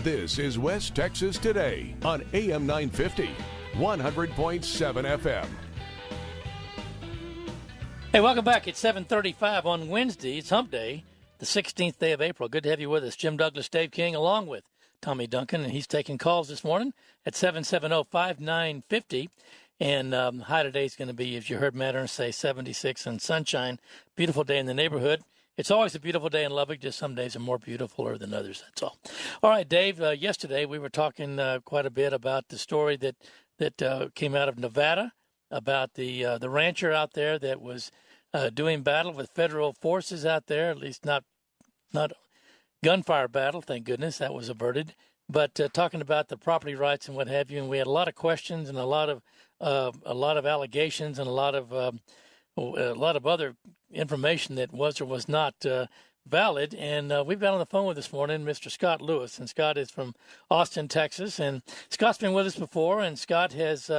This is West Texas Today on AM 950, 100.7 FM. Hey, welcome back. It's 7:35 on Wednesday. It's Hump Day, the 16th day of April. Good to have you with us. Jim Douglas, Dave King, along with Tommy Duncan, and he's taking calls this morning at 770-5950. And high today is going to be, as you heard Matt Ernst say, 76 and sunshine. Beautiful day in the neighborhood. It's always a beautiful day in Lubbock. Just some days are more beautifuler than others. That's all. All right, Dave. Yesterday we were talking quite a bit about the story that came out of Nevada about the rancher out there that was doing battle with federal forces out there. At least not gunfire battle. Thank goodness that was averted. But talking about the property rights and what have you, and we had a lot of questions and a lot of allegations and a lot of other information that was or was not valid. And we've got on the phone with this morning Mr. Scott Lewis, and Scott is from Austin, Texas. And Scott's been with us before, and Scott has,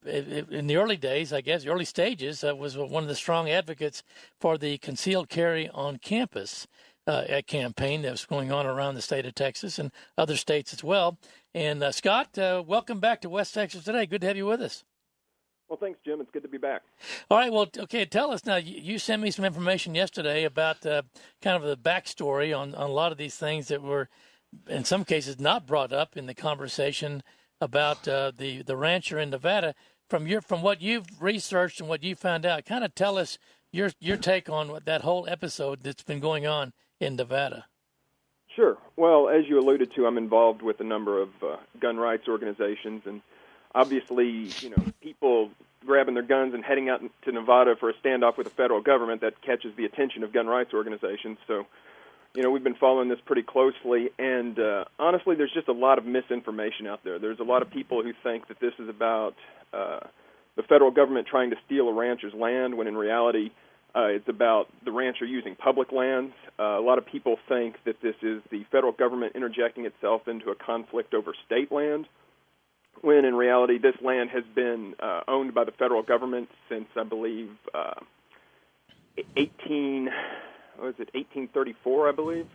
in the early days, I guess, early stages, was one of the strong advocates for the concealed carry on campus campaign that was going on around the state of Texas and other states as well. And Scott, welcome back to West Texas Today. Good to have you with us. Well, thanks, Jim. It's good to be back. All right. Well, okay. Tell us now. You sent me some information yesterday about kind of the backstory on a lot of these things that were, in some cases, not brought up in the conversation about the rancher in Nevada. From what you've researched and what you found out, kind of tell us your take on that whole episode that's been going on in Nevada. Sure. Well, as you alluded to, I'm involved with a number of gun rights organizations, and obviously, people grabbing their guns and heading out to Nevada for a standoff with the federal government, that catches the attention of gun rights organizations. So, we've been following this pretty closely, and honestly, there's just a lot of misinformation out there. There's a lot of people who think that this is about the federal government trying to steal a rancher's land, when in reality, it's about the rancher using public lands. A lot of people think that this is the federal government interjecting itself into a conflict over state land, when in reality this land has been owned by the federal government since, I believe, 1834, I believe?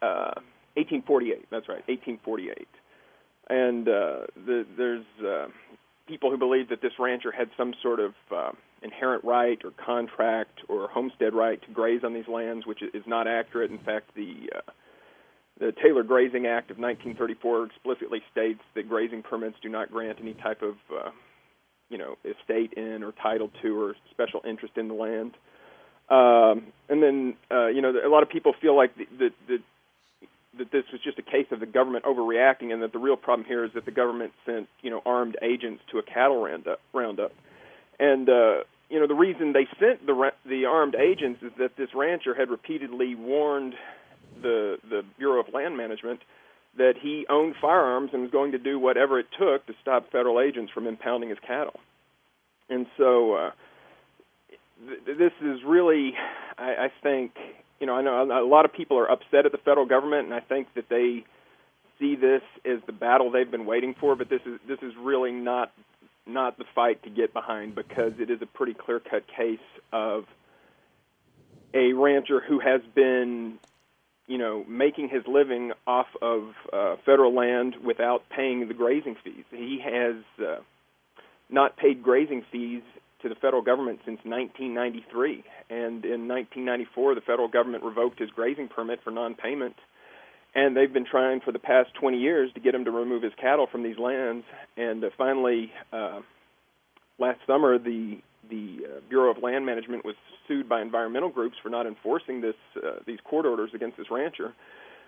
1848, that's right, 1848. And there's people who believe that this rancher had some sort of inherent right or contract or homestead right to graze on these lands, which is not accurate. In fact, the Taylor Grazing Act of 1934 explicitly states that grazing permits do not grant any type of, estate in or title to or special interest in the land. And then, a lot of people feel like that this was just a case of the government overreacting, and that the real problem here is that the government sent, armed agents to a cattle roundup. And, the reason they sent the armed agents is that this rancher had repeatedly warned the Bureau of Land Management that he owned firearms and was going to do whatever it took to stop federal agents from impounding his cattle. And so this is really, I think, I know a lot of people are upset at the federal government, and I think that they see this as the battle they've been waiting for, but this is really not the fight to get behind, because it is a pretty clear-cut case of a rancher who has been, making his living off of federal land without paying the grazing fees. He has not paid grazing fees to the federal government since 1993, and in 1994 the federal government revoked his grazing permit for non-payment, and they've been trying for the past 20 years to get him to remove his cattle from these lands, and finally last summer the Bureau of Land Management was sued by environmental groups for not enforcing these court orders against this rancher.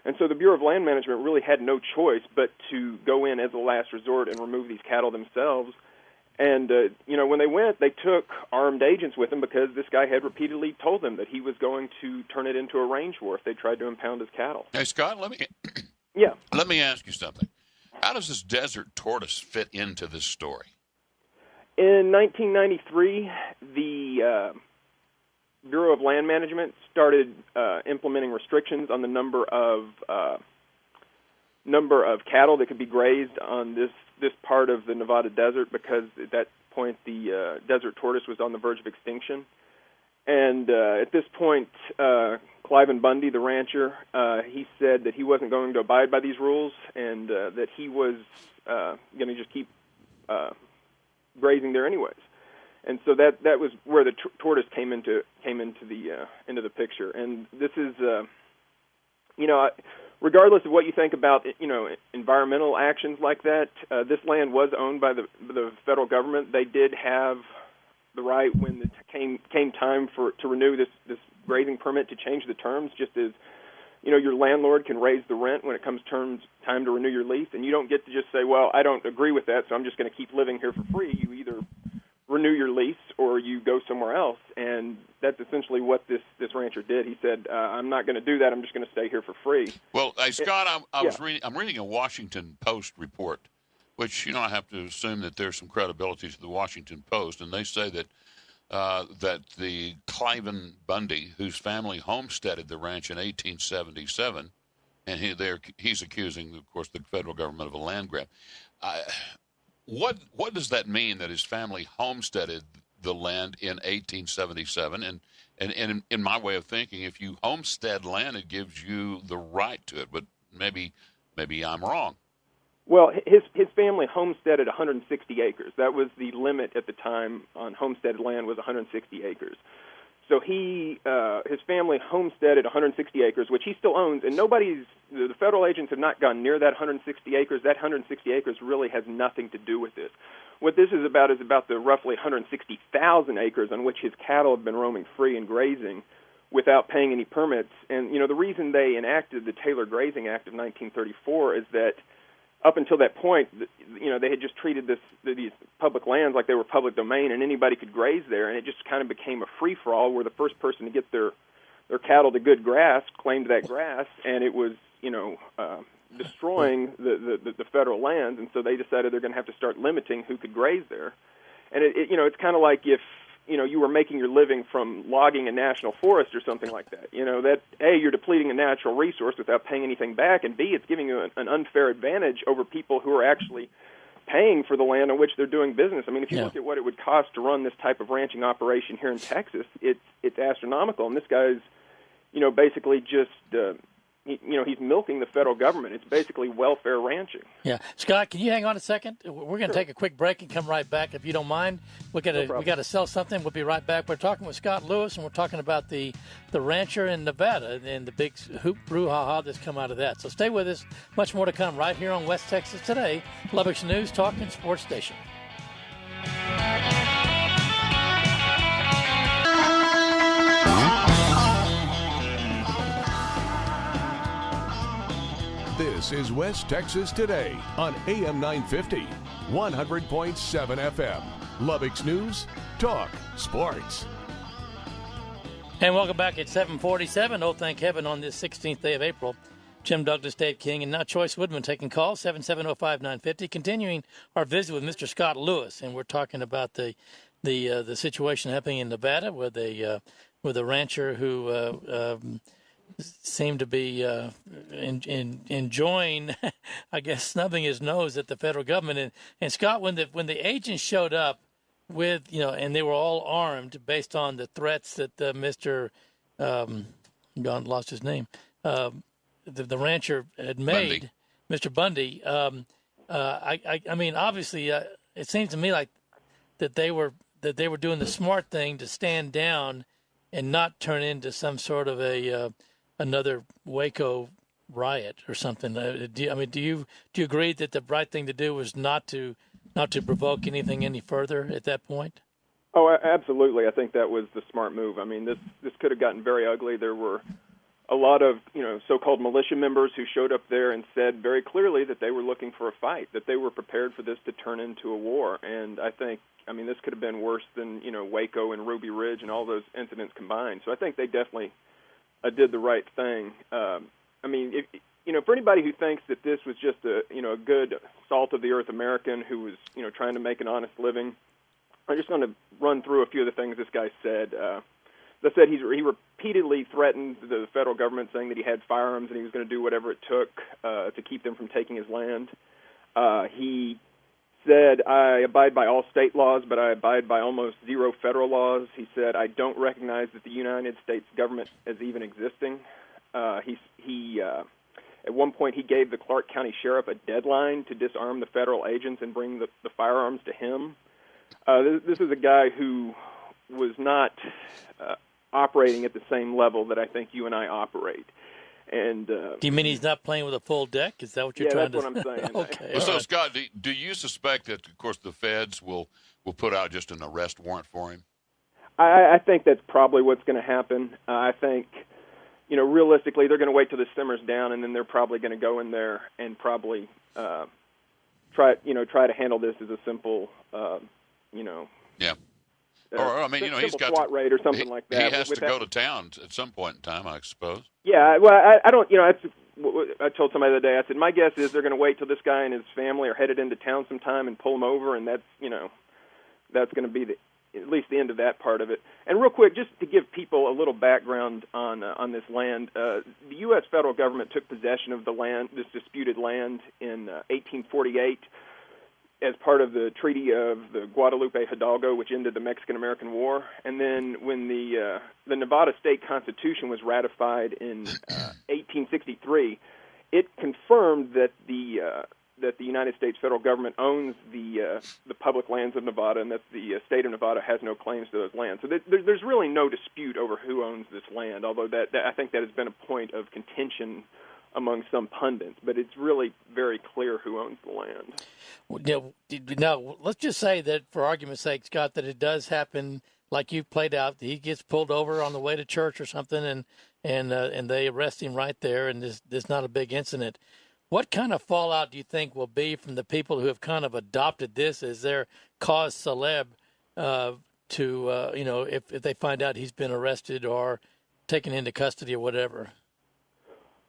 And so the Bureau of Land Management really had no choice but to go in as a last resort and remove these cattle themselves. And, when they went, they took armed agents with them, because this guy had repeatedly told them that he was going to turn it into a range war if they tried to impound his cattle. Hey, Scott, let me ask you something. How does this desert tortoise fit into this story? In 1993, the Bureau of Land Management started implementing restrictions on the number of cattle that could be grazed on this part of the Nevada desert, because at that point the desert tortoise was on the verge of extinction. And at this point, Cliven Bundy, the rancher, he said that he wasn't going to abide by these rules, and that he was going to just keep grazing there anyways. And so that was where the tortoise came into the picture. And this is, regardless of what you think about, environmental actions like that, this land was owned by the federal government. They did have the right when it came time to renew this grazing permit to change the terms, just as your landlord can raise the rent when it comes time to renew your lease, and you don't get to just say, well, I don't agree with that, so I'm just going to keep living here for free. You either renew your lease or you go somewhere else, and that's essentially what this rancher did. He said, I'm not going to do that. I'm just going to stay here for free. Well, hey, Scott, I'm reading a Washington Post report, which I have to assume that there's some credibility to the Washington Post, and they say that that the Cliven Bundy, whose family homesteaded the ranch in 1877, and he's accusing, of course, the federal government of a land grab. What does that mean, that his family homesteaded the land in 1877? And in my way of thinking, if you homestead land, it gives you the right to it. But maybe I'm wrong. Well, his family homesteaded 160 acres. That was the limit at the time on homesteaded land, was 160 acres. So his family homesteaded 160 acres, which he still owns, and the federal agents have not gone near that 160 acres. That 160 acres really has nothing to do with this. What this is about the roughly 160,000 acres on which his cattle have been roaming free and grazing without paying any permits. And, the reason they enacted the Taylor Grazing Act of 1934 is that up until that point, they had just treated these public lands like they were public domain, and anybody could graze there, and it just kind of became a free-for-all where the first person to get their cattle to good grass claimed that grass, and it was, destroying the federal lands, and so they decided they're going to have to start limiting who could graze there. And it's kind of like if you were making your living from logging a national forest or something like that. That A, you're depleting a natural resource without paying anything back, and B, it's giving you an unfair advantage over people who are actually paying for the land on which they're doing business. I mean, if you look at what it would cost to run this type of ranching operation here in Texas, it's astronomical. And this guy's, basically just he's milking the federal government. It's basically welfare ranching. Yeah. Scott, can you hang on a second? We're going to take a quick break and come right back, if you don't mind. We got to sell something. We'll be right back. We're talking with Scott Lewis, and we're talking about the rancher in Nevada and the big hoop brouhaha that's come out of that. So stay with us. Much more to come right here on West Texas Today, Lubbock's News, Talk, and Sports Station. This is West Texas Today on AM 950, 100.7 FM. Lubbock's News, Talk, Sports. And welcome back at 7:47. Oh, thank heaven, on this 16th day of April. Jim Douglas, Dave King, and now Choice Woodman taking calls, 770-5950. Continuing our visit with Mr. Scott Lewis, and we're talking about the situation happening in Nevada with a rancher who seemed to be enjoying, I guess, snubbing his nose at the federal government. And Scott, when the agents showed up with, and they were all armed based on the threats that Mr. Lost his name, the rancher had made, Bundy. Mr. Bundy. I mean, obviously, it seems to me like that they were doing the smart thing to stand down and not turn into some sort of another Waco riot or something. Do you agree that the right thing to do was not to provoke anything any further at that point? Oh, absolutely. I think that was the smart move. I mean, this could have gotten very ugly. There were a lot of so-called militia members who showed up there and said very clearly that they were looking for a fight, that they were prepared for this to turn into a war. And I think, this could have been worse than Waco and Ruby Ridge and all those incidents combined. So I think they definitely did the right thing. For anybody who thinks that this was just a good salt-of-the-earth American who was trying to make an honest living, I'm just going to run through a few of the things this guy said. They said he repeatedly threatened the federal government, saying that he had firearms and he was going to do whatever it took to keep them from taking his land. He said, I abide by all state laws, but I abide by almost zero federal laws. He said, I don't recognize that the United States government as even existing. At one point, he gave the Clark County Sheriff a deadline to disarm the federal agents and bring the firearms to him. This is a guy who was not operating at the same level that I think you and I operate. And do you mean he's not playing with a full deck? Is that what you're trying to say? Yeah, that's what I'm saying. Okay. Well, so, Scott, do you suspect that, of course, the feds will put out just an arrest warrant for him? I think that's probably what's going to happen. I think, realistically, they're going to wait till this simmers down, and then they're probably going to go in there and probably try to handle this as a simple, Yeah. Or, I mean, he's got SWAT raid or something like that. He has to go to town at some point in time, I suppose. Yeah, well, I don't, I told somebody the other day, I said, my guess is they're going to wait till this guy and his family are headed into town sometime and pull him over, and that's going to be at least the end of that part of it. And real quick, just to give people a little background on this land, the U.S. federal government took possession of the land, this disputed land, in 1848 as part of the Treaty of the Guadalupe Hidalgo, which ended the Mexican-American War. And then when the Nevada State Constitution was ratified in 1863, it confirmed that the United States federal government owns the public lands of Nevada, and that the state of Nevada has no claims to those lands. So there's really no dispute over who owns this land, although that I think that has been a point of contention among some pundits, but it's really very clear who owns the land. Now, let's just say that, for argument's sake, Scott, that it does happen like you played out. He gets pulled over on the way to church or something, and they arrest him right there, and there's not a big incident. What kind of fallout do you think will be from the people who have kind of adopted this as their cause celeb if they find out he's been arrested or taken into custody or whatever?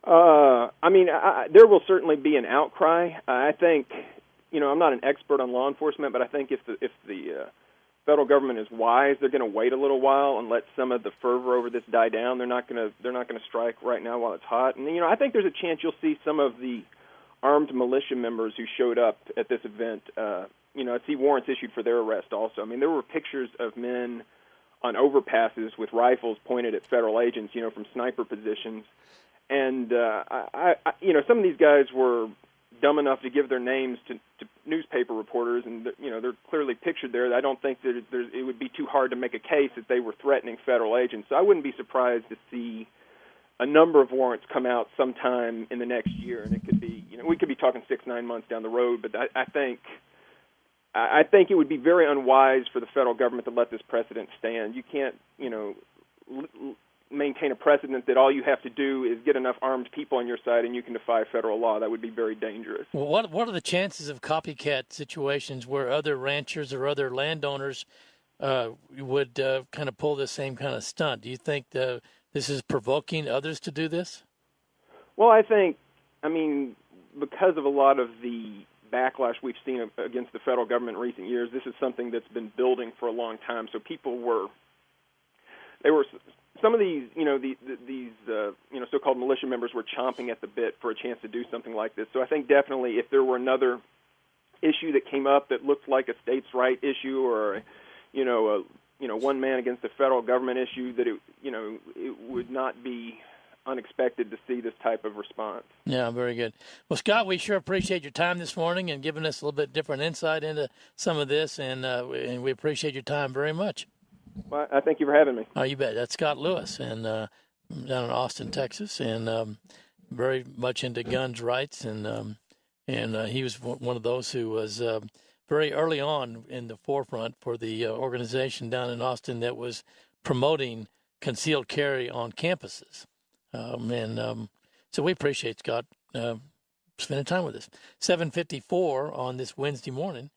There will certainly be an outcry. I think, I'm not an expert on law enforcement, but I think if the federal government is wise, they're going to wait a little while and let some of the fervor over this die down. They're not going to strike right now while it's hot. And I think there's a chance you'll see some of the armed militia members who showed up at this event. See warrants issued for their arrest also. I mean, there were pictures of men on overpasses with rifles pointed at federal agents, from sniper positions. And, some of these guys were dumb enough to give their names to newspaper reporters, and, they're clearly pictured there. I don't think that it would be too hard to make a case that they were threatening federal agents. So I wouldn't be surprised to see a number of warrants come out sometime in the next year, and it could be, we could be talking 6-9 months down the road, but I think it would be very unwise for the federal government to let this precedent stand. You can't, maintain a precedent that all you have to do is get enough armed people on your side and you can defy federal law. That would be very dangerous. Well, what are the chances of copycat situations where other ranchers or other landowners would kind of pull the same kind of stunt? Do you think this is provoking others to do this? Well, I think, because of a lot of the backlash we've seen against the federal government in recent years, this is something that's been building for a long time. So some of these, these so-called militia members were chomping at the bit for a chance to do something like this. So I think definitely if there were another issue that came up that looked like a states' right issue or, one man against the federal government issue, that it would not be unexpected to see this type of response. Yeah, very good. Well, Scott, we sure appreciate your time this morning and giving us a little bit different insight into some of this, and we appreciate your time very much. Well, I thank you for having me. Oh, you bet. That's Scott Lewis, and down in Austin, Texas, and very much into guns rights, and he was one of those who was very early on in the forefront for the organization down in Austin that was promoting concealed carry on campuses, so we appreciate Scott spending time with us. 7:54 on this Wednesday morning.